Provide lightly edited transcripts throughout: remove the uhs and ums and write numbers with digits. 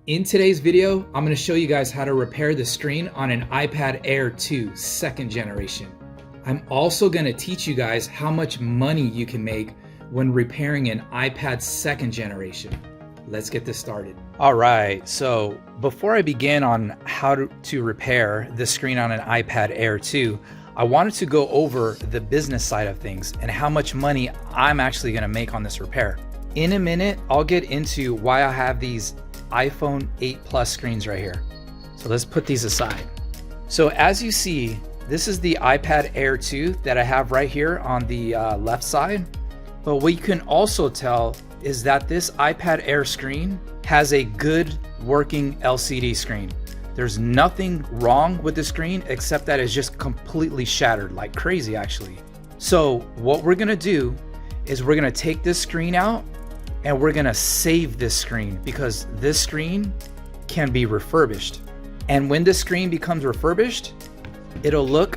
In today's video, I'm going to show you guys how to repair the screen on an iPad Air 2 2nd generation. I'm also going to teach you guys how much money you can make when repairing an iPad 2nd generation. Let's get this started. All right, so before I begin on how to repair the screen on an iPad Air 2, I wanted to go over the business side of things and how much money I'm actually going to make on this repair. In a minute, I'll get into why I have these iPhone 8 Plus screens right here. So let's put these aside. So as you see, this is the iPad Air 2 that I have right here on the left side. But what you can also tell is that this iPad Air screen has a good working LCD screen. There's nothing wrong with the screen except that it's just completely shattered like crazy actually. So what we're gonna do is we're gonna take this screen out and we're gonna save this screen because this screen can be refurbished. And when this screen becomes refurbished, it'll look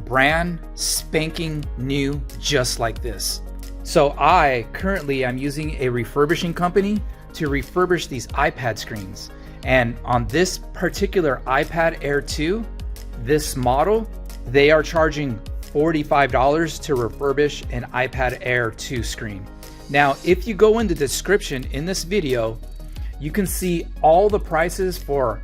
brand spanking new just like this. So I currently am using a refurbishing company to refurbish these iPad screens. And on this particular iPad Air 2, this model, they are charging $45 to refurbish an iPad Air 2 screen. Now, if you go in the description in this video, you can see all the prices for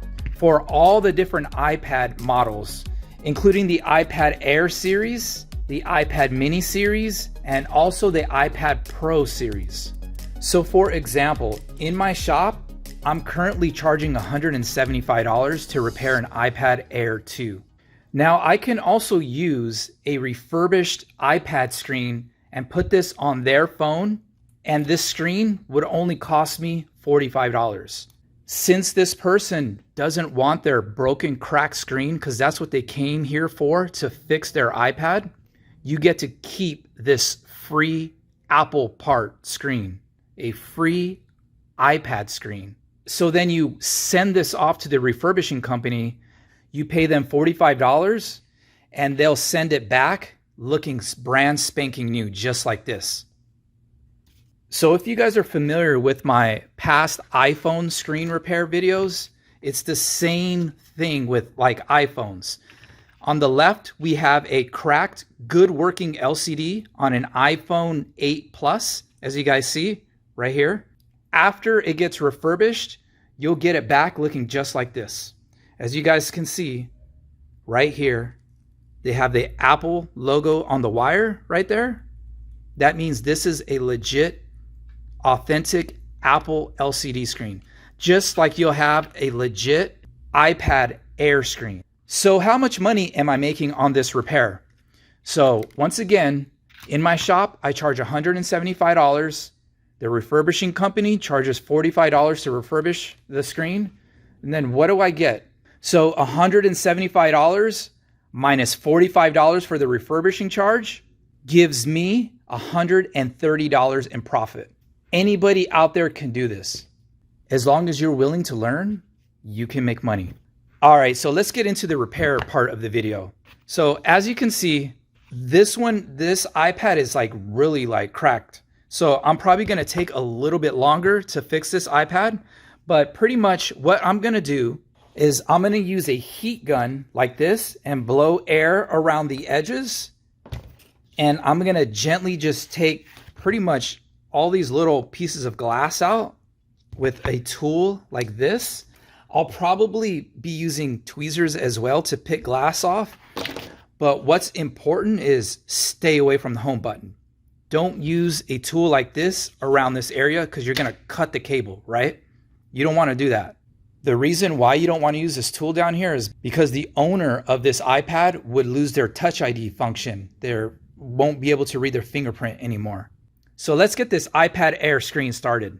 all the different iPad models, including the iPad Air series, the iPad mini series, and also the iPad Pro series. So for example, in my shop, I'm currently charging $175 to repair an iPad Air 2. Now I can also use a refurbished iPad screen and put this on their phone, and this screen would only cost me $45. Since this person doesn't want their broken cracked screen, because that's what they came here for, to fix their iPad, you get to keep this free Apple part screen, a free iPad screen. So then you send this off to the refurbishing company, you pay them $45, and they'll send it back looking brand spanking new, just like this. So if you guys are familiar with my past iPhone screen repair videos, it's the same thing with like iPhones. On the left, we have a cracked, good working LCD on an iPhone 8 Plus, as you guys see right here. After it gets refurbished, you'll get it back looking just like this. As you guys can see right here, they have the Apple logo on the wire right there. That means this is a legit, authentic Apple LCD screen, just like you'll have a legit iPad Air screen. So how much money am I making on this repair? So once again, in my shop, I charge $175. The refurbishing company charges $45 to refurbish the screen. And then what do I get? So $175 minus $45 for the refurbishing charge gives me $130 in profit. Anybody out there can do this. As long as you're willing to learn, you can make money. All right, so let's get into the repair part of the video. So as you can see, this iPad is like really like cracked. So I'm probably gonna take a little bit longer to fix this iPad, but pretty much what I'm gonna do is I'm gonna use a heat gun like this and blow air around the edges. And I'm gonna gently just take pretty much all these little pieces of glass out with a tool like this. I'll probably be using tweezers as well to pick glass off. But what's important is stay away from the home button. Don't use a tool like this around this area because you're gonna cut the cable, right? You don't wanna do that. The reason why you don't wanna use this tool down here is because the owner of this iPad would lose their Touch ID function. They won't be able to read their fingerprint anymore. So let's get this iPad Air screen started.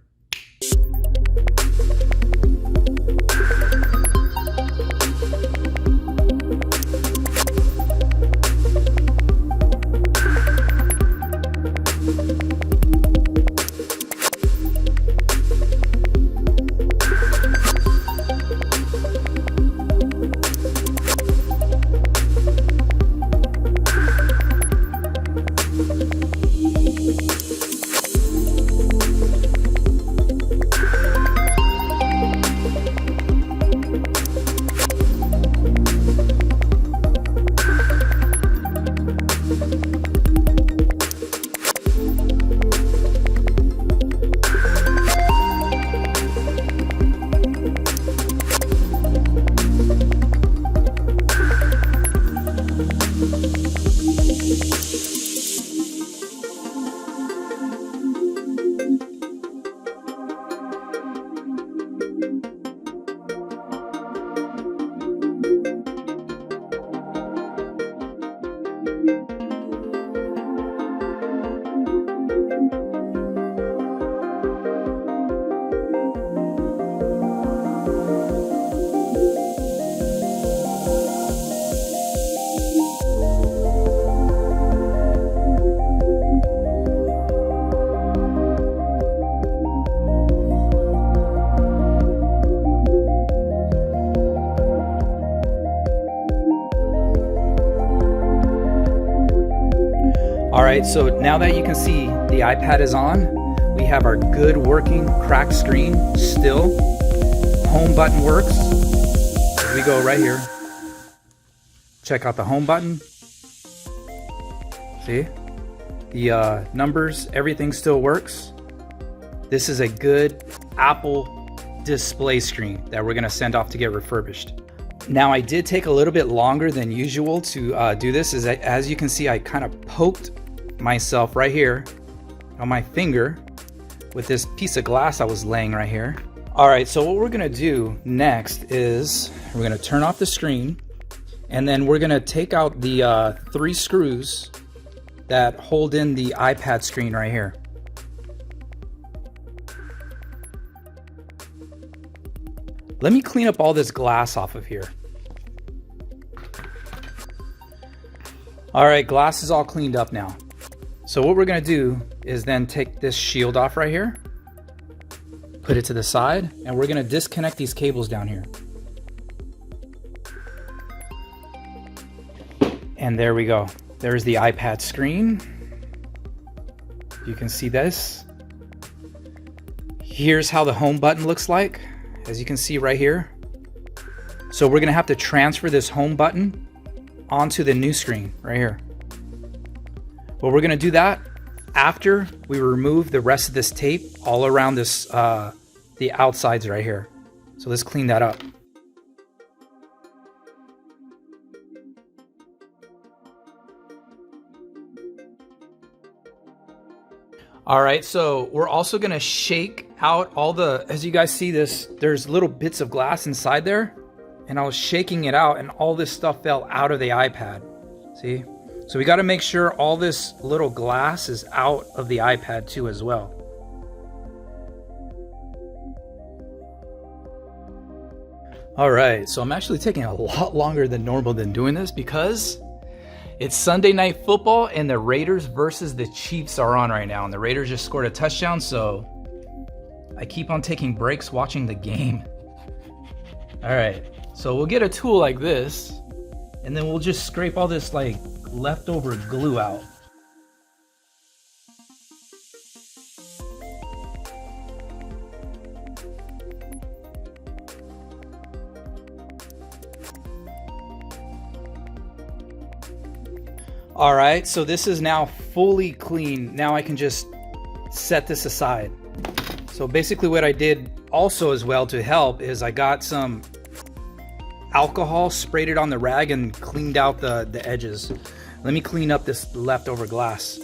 All right, so now that you can see the iPad is on, we have our good working cracked screen still. Home button works. Here we go right here. Check out the home button. See? The numbers, everything still works. This is a good Apple display screen that we're gonna send off to get refurbished. Now I did take a little bit longer than usual to do this. As you can see, I kind of poked myself right here on my finger with this piece of glass I was laying right here. All right, so what we're gonna do next is we're gonna turn off the screen, and then we're gonna take out the 3 screws that hold in the iPad screen right here. Let me clean up all this glass off of here. All right, glass is all cleaned up now. So what we're gonna do is then take this shield off right here, put it to the side, and we're gonna disconnect these cables down here. And there we go. There's the iPad screen. You can see this. Here's how the home button looks like, as you can see right here. So we're gonna have to transfer this home button onto the new screen right here. Well, we're gonna do that after we remove the rest of this tape all around this, the outsides right here. So let's clean that up. All right, so we're also gonna shake out all the, as you guys see this, there's little bits of glass inside there, and I was shaking it out and all this stuff fell out of the iPad, see? So we gotta make sure all this little glass is out of the iPad too as well. All right, so I'm actually taking a lot longer than normal than doing this because it's Sunday Night Football and the Raiders versus the Chiefs are on right now. And the Raiders just scored a touchdown, so I keep on taking breaks watching the game. All right, so we'll get a tool like this, and then we'll just scrape all this like leftover glue out. All right, so this is now fully clean. Now I can just set this aside. So basically what I did also as well to help is I got some alcohol, sprayed it on the rag, and cleaned out the edges. Let me clean up this leftover glass.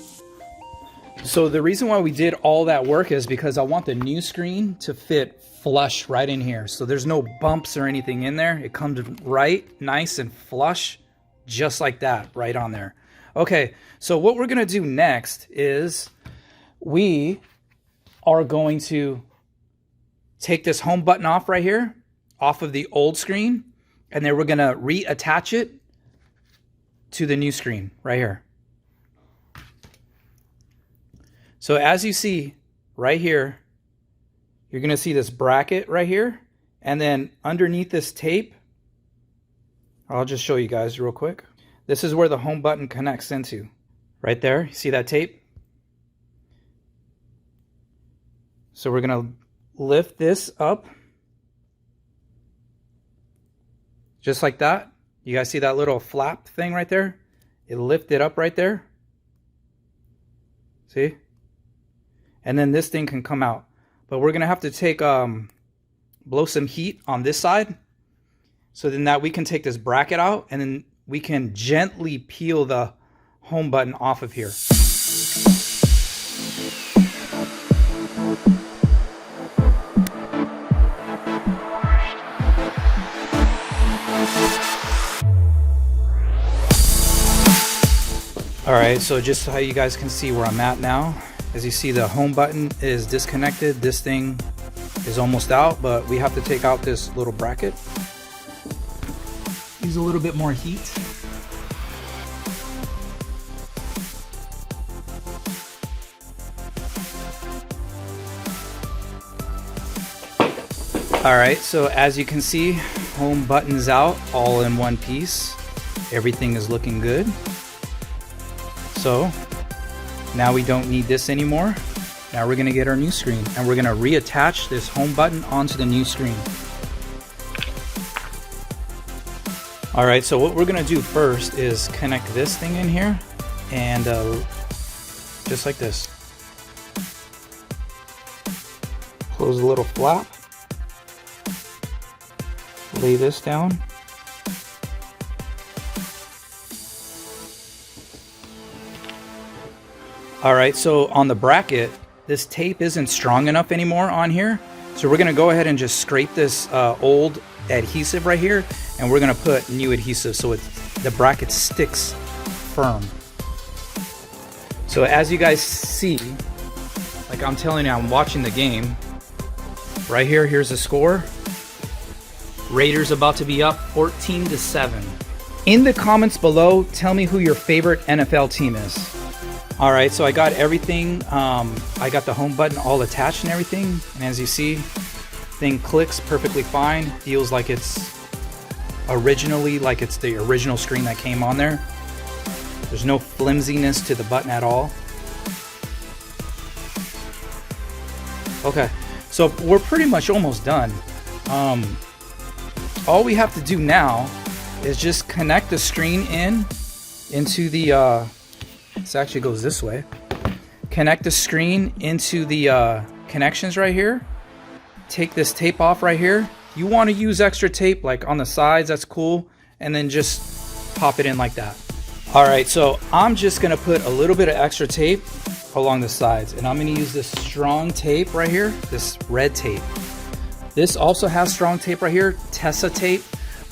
So the reason why we did all that work is because I want the new screen to fit flush right in here. So there's no bumps or anything in there. It comes right nice and flush, just like that, right on there. Okay, so what we're gonna do next is we are going to take this home button off right here, off of the old screen, and then we're gonna reattach it to the new screen right here. So as you see right here, you're gonna see this bracket right here, and then underneath this tape, I'll just show you guys real quick. This is where the home button connects into. Right there, you see that tape? So we're gonna lift this up. Just like that. You guys see that little flap thing right there? It lifted up right there. See? And then this thing can come out. But we're gonna have to take, blow some heat on this side. So then that we can take this bracket out, and then we can gently peel the home button off of here. All right, so just so you guys can see where I'm at now. As you see, the home button is disconnected. This thing is almost out, but we have to take out this little bracket. Use a little bit more heat. All right, so as you can see, home button's out all in one piece. Everything is looking good. So Now we don't need this anymore. Now we're gonna get our new screen and we're gonna reattach this home button onto the new screen. All right, so what we're gonna do first is connect this thing in here and just like this. Close the little flap. Lay this down. All right, so on the bracket, this tape isn't strong enough anymore on here. So we're gonna go ahead and just scrape this old adhesive right here, and we're gonna put new adhesive so the bracket sticks firm. So as you guys see, like I'm telling you, I'm watching the game. Right here, here's the score. Raiders about to be up 14-7. In the comments below, tell me who your favorite NFL team is. All right, so I got everything. I got the home button all attached and everything. And as you see, thing clicks perfectly fine. Feels like it's originally, like it's the original screen that came on there. There's no flimsiness to the button at all. Okay, so we're pretty much almost done. All we have to do now is just connect the screen into the, this actually goes this way. Connect the screen into the connections right here. Take this tape off right here. You want to use extra tape like on the sides, that's cool. And then just pop it in like that. All right, so I'm just gonna put a little bit of extra tape along the sides, and I'm gonna use this strong tape right here, this red tape. This also has strong tape right here, Tessa tape,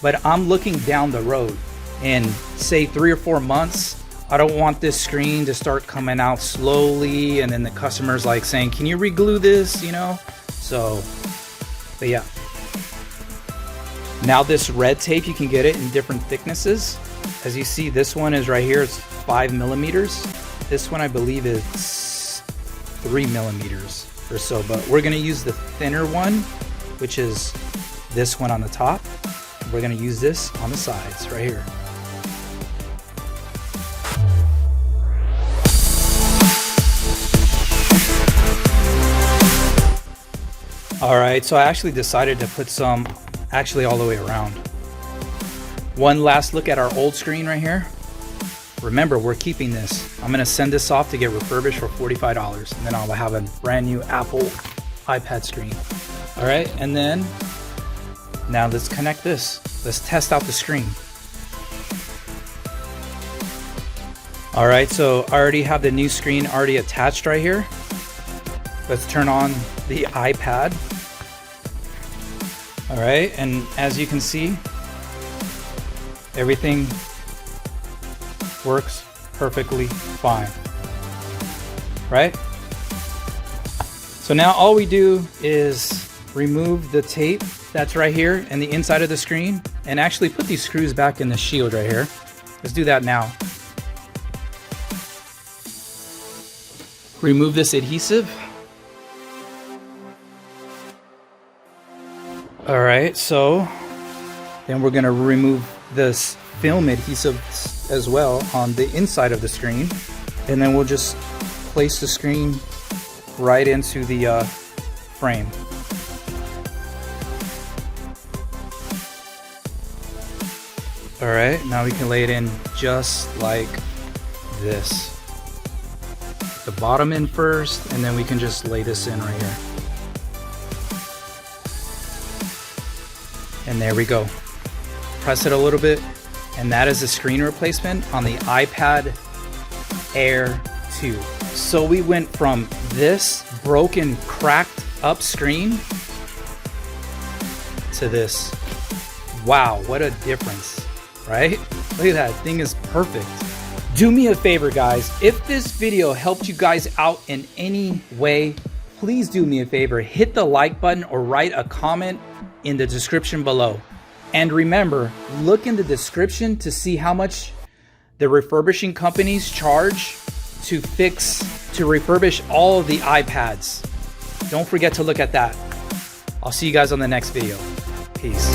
but I'm looking down the road in say 3 or 4 months. I don't want this screen to start coming out slowly and then the customer's like saying, can you re-glue this, you know? So, but yeah. Now this red tape, you can get it in different thicknesses. As you see, this one is right here, it's 5 millimeters. This one I believe is 3 millimeters or so, but we're gonna use the thinner one, which is this one on the top. We're gonna use this on the sides right here. All right, so I actually decided to put some actually all the way around. One last look at our old screen right here. Remember, we're keeping this. I'm gonna send this off to get refurbished for $45, and then I'll have a brand new Apple iPad screen. All right, and then now let's connect this. Let's test out the screen. All right, so I already have the new screen already attached right here. Let's turn on the iPad. All right, and as you can see, everything works perfectly fine, right? So now all we do is remove the tape that's right here in the inside of the screen and actually put these screws back in the shield right here. Let's do that now. Remove this adhesive. All right, so then we're gonna remove this film adhesive as well on the inside of the screen, and then we'll just place the screen right into the frame. All right, now we can lay it in just like this. The bottom in first, and then we can just lay this in right here. And there we go. Press it a little bit, and that is a screen replacement on the iPad Air 2. So we went from this broken, cracked up screen to this. Wow, what a difference, right? Look at that, thing is perfect. Do me a favor, guys. If this video helped you guys out in any way, please do me a favor. Hit the like button or write a comment in the description below. And remember, look in the description to see how much the refurbishing companies charge to refurbish all of the iPads. Don't forget to look at that. I'll see you guys on the next video. Peace.